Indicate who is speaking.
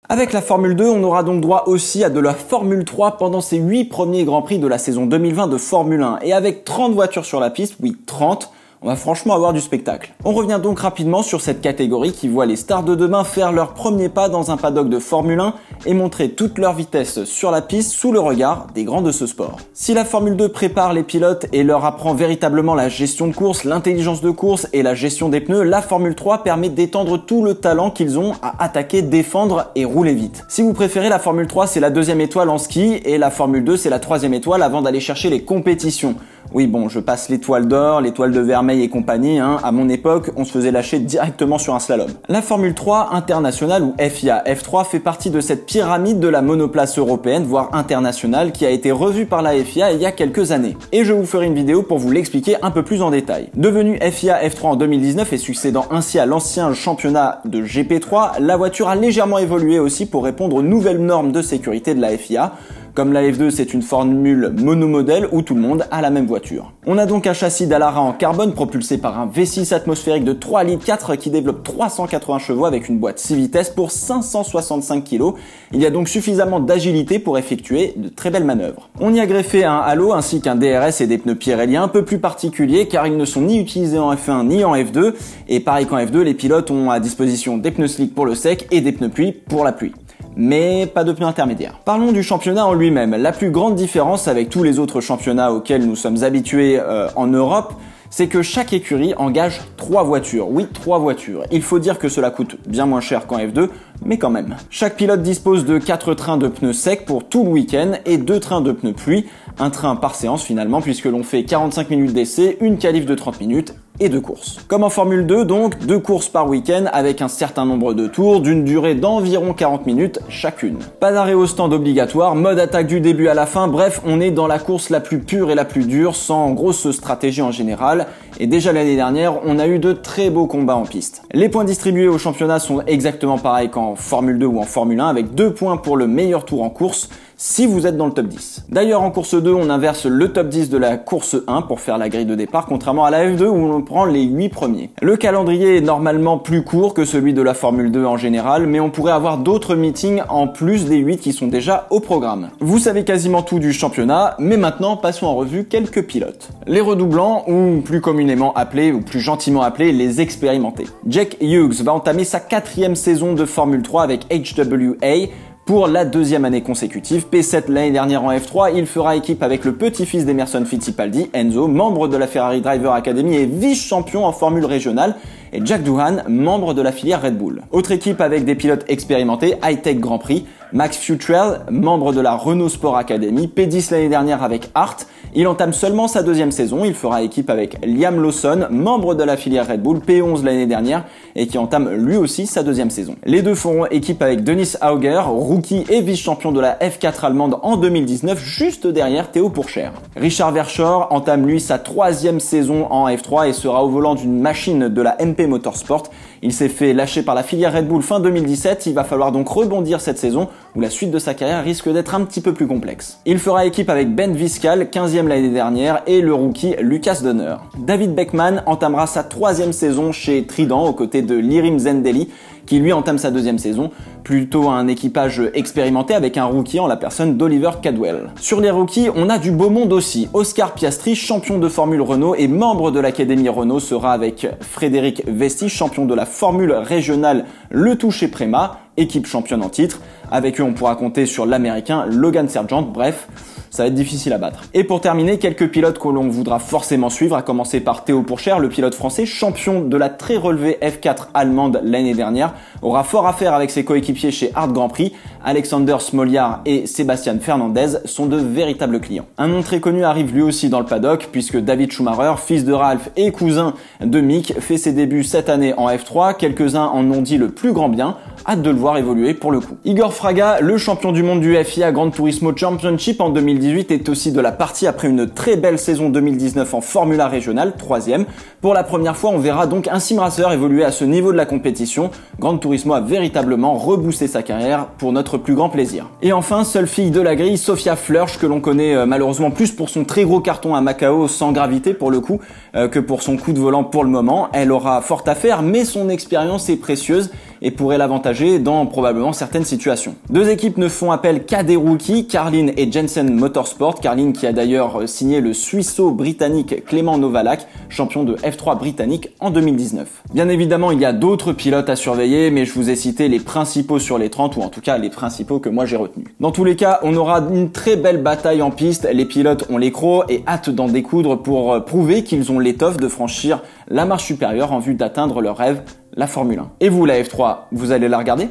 Speaker 1: Avec la Formule 2, on aura donc droit aussi à de la Formule 3 pendant ces 8 premiers Grands Prix de la saison 2020 de Formule 1. Et avec 30 voitures sur la piste, oui 30, on va franchement avoir du spectacle. On revient donc rapidement sur cette catégorie qui voit les stars de demain faire leurs premiers pas dans un paddock de Formule 1 et montrer toute leur vitesse sur la piste sous le regard des grands de ce sport. Si la Formule 2 prépare les pilotes et leur apprend véritablement la gestion de course, l'intelligence de course et la gestion des pneus, la Formule 3 permet d'étendre tout le talent qu'ils ont à attaquer, défendre et rouler vite. Si vous préférez, la Formule 3 c'est la deuxième étoile en ski et la Formule 2 c'est la troisième étoile avant d'aller chercher les compétitions. Oui bon, je passe l'étoile d'or, l'étoile de vermeil et compagnie, à mon époque, on se faisait lâcher directement sur un slalom. La Formule 3 internationale ou FIA F3 fait partie de cette pyramide de la monoplace européenne, voire internationale, qui a été revue par la FIA il y a quelques années. Et je vous ferai une vidéo pour vous l'expliquer un peu plus en détail. Devenue FIA F3 en 2019 et succédant ainsi à l'ancien championnat de GP3, la voiture a légèrement évolué aussi pour répondre aux nouvelles normes de sécurité de la FIA. Comme la F2, c'est une formule monomodèle où tout le monde a la même voiture. On a donc un châssis Dallara en carbone propulsé par un V6 atmosphérique de 3,4 litres qui développe 380 chevaux avec une boîte 6 vitesses pour 565 kg. Il y a donc suffisamment d'agilité pour effectuer de très belles manœuvres. On y a greffé un halo ainsi qu'un DRS et des pneus Pirelli un peu plus particuliers car ils ne sont ni utilisés en F1 ni en F2. Et pareil qu'en F2, les pilotes ont à disposition des pneus slick pour le sec et des pneus pluie pour la pluie. Mais pas de pneus intermédiaires. Parlons du championnat en lui-même. La plus grande différence avec tous les autres championnats auxquels nous sommes habitués en Europe, c'est que chaque écurie engage 3 voitures. Oui, 3 voitures. Il faut dire que cela coûte bien moins cher qu'en F2, mais quand même. Chaque pilote dispose de 4 trains de pneus secs pour tout le week-end et 2 trains de pneus pluie, un train par séance finalement puisque l'on fait 45 minutes d'essai, une qualif de 30 minutes et 2 courses. Comme en Formule 2 donc, 2 courses par week-end avec un certain nombre de tours d'une durée d'environ 40 minutes chacune. Pas d'arrêt au stand obligatoire, mode attaque du début à la fin, bref, on est dans la course la plus pure et la plus dure, sans grosse stratégie en général, et déjà l'année dernière, on a eu de très beaux combats en piste. Les points distribués au championnat sont exactement pareils qu'en Formule 2 ou en Formule 1, avec 2 points pour le meilleur tour en course, si vous êtes dans le top 10. D'ailleurs, en course 2, on inverse le top 10 de la course 1 pour faire la grille de départ, contrairement à la F2 où on prend les 8 premiers. Le calendrier est normalement plus court que celui de la Formule 2 en général, mais on pourrait avoir d'autres meetings en plus des 8 qui sont déjà au programme. Vous savez quasiment tout du championnat, mais maintenant, passons en revue quelques pilotes. Les redoublants, ou plus communément appelés, ou plus gentiment appelés, les expérimentés. Jack Hughes va entamer sa 4e saison de Formule 3 avec HWA, pour la 2e année consécutive. P7 l'année dernière en F3, il fera équipe avec le petit-fils d'Emerson Fittipaldi, Enzo, membre de la Ferrari Driver Academy et vice-champion en formule régionale, et Jack Doohan, membre de la filière Red Bull. Autre équipe avec des pilotes expérimentés, High-Tech Grand Prix, Max Futrell, membre de la Renault Sport Academy, P10 l'année dernière avec Hart. Il entame seulement sa 2e saison, il fera équipe avec Liam Lawson, membre de la filière Red Bull, P11 l'année dernière, et qui entame lui aussi sa 2e saison. Les deux feront équipe avec Dennis Auger, rookie et vice-champion de la F4 allemande en 2019, juste derrière Théo Pourchaire. Richard Verschoor entame lui sa 3e saison en F3 et sera au volant d'une machine de la MP Motorsport. Il s'est fait lâcher par la filière Red Bull fin 2017, il va falloir donc rebondir cette saison où la suite de sa carrière risque d'être un petit peu plus complexe. Il fera équipe avec Ben Viscal, 15e l'année dernière, et le rookie Lucas Donner. David Beckman entamera sa 3e saison chez Trident aux côtés de Lirim Zendeli, qui lui entame sa 2e saison, plutôt un équipage expérimenté avec un rookie en la personne d'Oliver Cadwell. Sur les rookies, on a du beau monde aussi. Oscar Piastri, champion de Formule Renault et membre de l'Académie Renault, sera avec Frédéric Vesti, champion de la Formule régionale Le Touché Préma, équipe championne en titre. Avec eux, on pourra compter sur l'américain Logan Sargent, bref, ça va être difficile à battre. Et pour terminer, quelques pilotes que l'on voudra forcément suivre, à commencer par Théo Pourchaire, le pilote français, champion de la très relevée F4 allemande l'année dernière, aura fort à faire avec ses coéquipiers chez Hart Grand Prix. Alexander Smoliar et Sébastien Fernandez sont de véritables clients. Un nom très connu arrive lui aussi dans le paddock, puisque David Schumacher, fils de Ralph et cousin de Mick, fait ses débuts cette année en F3. Quelques-uns en ont dit le plus grand bien. Hâte de le voir évoluer pour le coup. Igor Fraga, le champion du monde du FIA Gran Turismo Championship en 2018, est aussi de la partie après une très belle saison 2019 en Formula régionale, 3e. Pour la première fois, on verra donc un simracer évoluer à ce niveau de la compétition. Gran Turismo a véritablement reboosté sa carrière pour notre plus grand plaisir. Et enfin, seule fille de la grille, Sophia Flörsch, que l'on connaît malheureusement plus pour son très gros carton à Macao sans gravité pour le coup, que pour son coup de volant pour le moment. Elle aura fort à faire, mais son expérience est précieuse et pourrait l'avantager dans probablement certaines situations. Deux équipes ne font appel qu'à des rookies, Carlin et Jensen Motorsport. Carlin qui a d'ailleurs signé le Suisseau-britannique Clément Novalak, champion de F3 britannique en 2019. Bien évidemment, il y a d'autres pilotes à surveiller, mais je vous ai cité les principaux sur les 30, ou en tout cas les principaux que moi j'ai retenus. Dans tous les cas, on aura une très belle bataille en piste, les pilotes ont les crocs et hâte d'en découdre pour prouver qu'ils ont l'étoffe de franchir la marche supérieure en vue d'atteindre leur rêve, la Formule 1. Et vous, la F3, vous allez la regarder ?